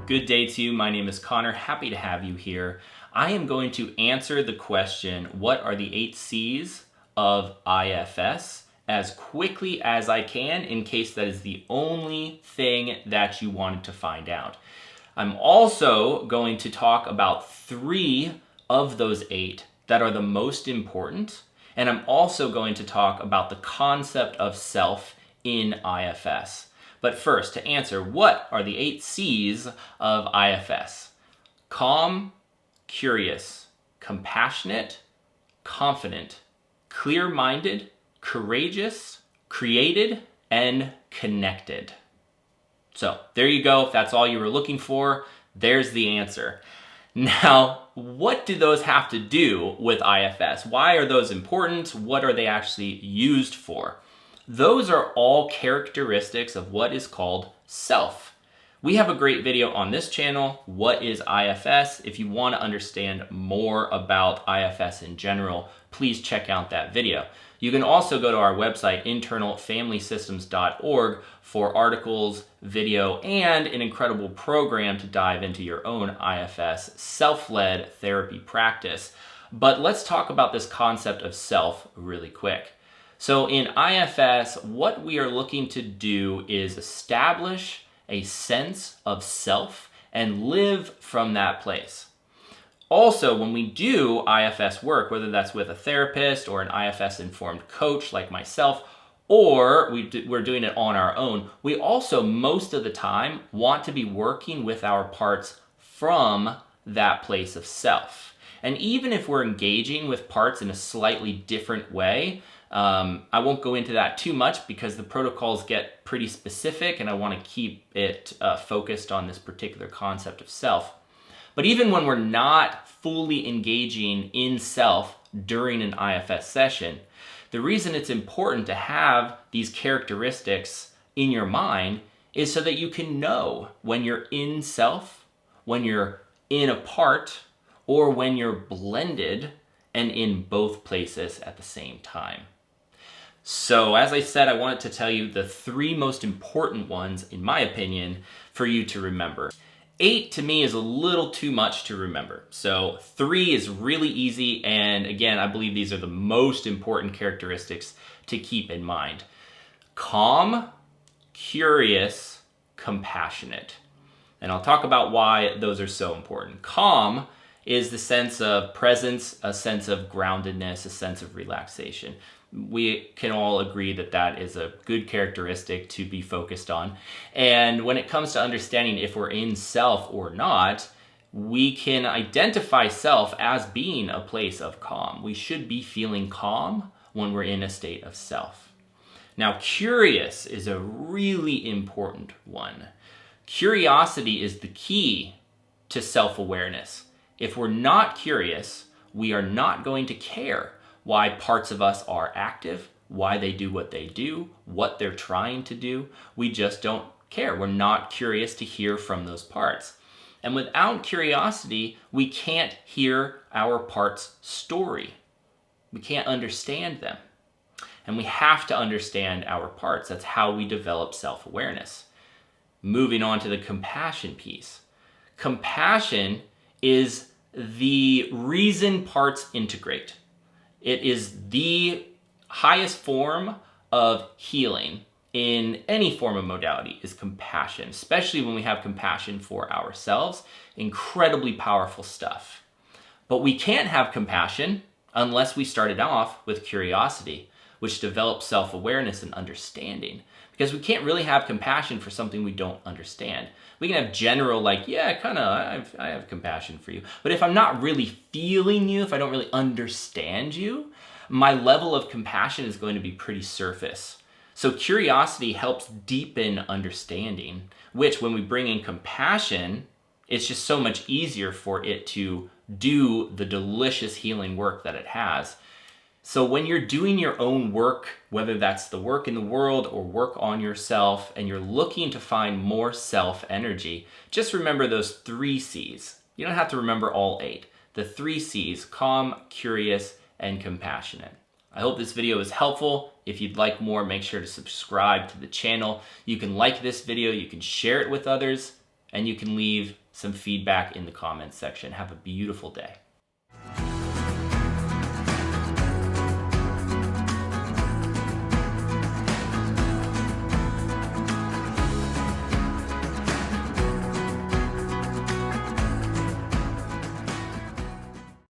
Good day to you. My name is Connor. Happy to have you here. I am going to answer the question, what are the 8 C's of IFS, as quickly as I can in case that is the only thing that you wanted to find out. I'm also going to talk about 3 of those 8 that are the most important, and I'm also going to talk about the concept of self in IFS. But first, to answer, what are the 8 C's of IFS? Calm, curious, compassionate, confident, clear-minded, courageous, created, and connected. So there you go. If that's all you were looking for, there's the answer. Now, what do those have to do with IFS? Why are those important? What are they actually used for? Those are all characteristics of what is called self. We have a great video on this channel, What is IFS? If you want to understand more about IFS in general, please check out that video. You can also go to our website, internalfamilysystems.org, for articles, video, and an incredible program to dive into your own IFS self-led therapy practice. But let's talk about this concept of self really quick. So in IFS, what we are looking to do is establish a sense of self and live from that place. Also, when we do IFS work, whether that's with a therapist or an IFS-informed coach like myself, or we're doing it on our own, we also most of the time want to be working with our parts from that place of self. And even if we're engaging with parts in a slightly different way, I won't go into that too much because the protocols get pretty specific and I want to keep it focused on this particular concept of self. But even when we're not fully engaging in self during an IFS session, the reason it's important to have these characteristics in your mind is so that you can know when you're in self, when you're in a part, or when you're blended and in both places at the same time. So as I said, I wanted to tell you the 3 most important ones, in my opinion, for you to remember. 8 to me is a little too much to remember. So 3 is really easy, and again, I believe these are the most important characteristics to keep in mind. Calm, curious, compassionate. And I'll talk about why those are so important. Calm is the sense of presence, a sense of groundedness, a sense of relaxation. We can all agree that that is a good characteristic to be focused on. And when it comes to understanding if we're in self or not, we can identify self as being a place of calm. We should be feeling calm when we're in a state of self. Now, curious is a really important one. Curiosity is the key to self-awareness. If we're not curious, we are not going to care why parts of us are active, why they do what they do, what they're trying to do. We just don't care. We're not curious to hear from those parts. And without curiosity, we can't hear our parts' story. We can't understand them. And we have to understand our parts. That's how we develop self-awareness. Moving on to the compassion piece. Compassion is the reason parts integrate. It is the highest form of healing in any form of modality is compassion, especially when we have compassion for ourselves. Incredibly powerful stuff. But we can't have compassion unless we started off with curiosity, which develops self-awareness and understanding. Because we can't really have compassion for something we don't understand. We can have general, like, yeah, I have compassion for you. But if I'm not really feeling you, if I don't really understand you, my level of compassion is going to be pretty surface. So curiosity helps deepen understanding, which when we bring in compassion, it's just so much easier for it to do the delicious healing work that it has. So when you're doing your own work, whether that's the work in the world or work on yourself, and you're looking to find more self-energy, just remember those 3 C's. You don't have to remember all 8. The 3 C's, calm, curious, and compassionate. I hope this video was helpful. If you'd like more, make sure to subscribe to the channel. You can like this video, you can share it with others. and you can leave some feedback in the comments section. Have a beautiful day.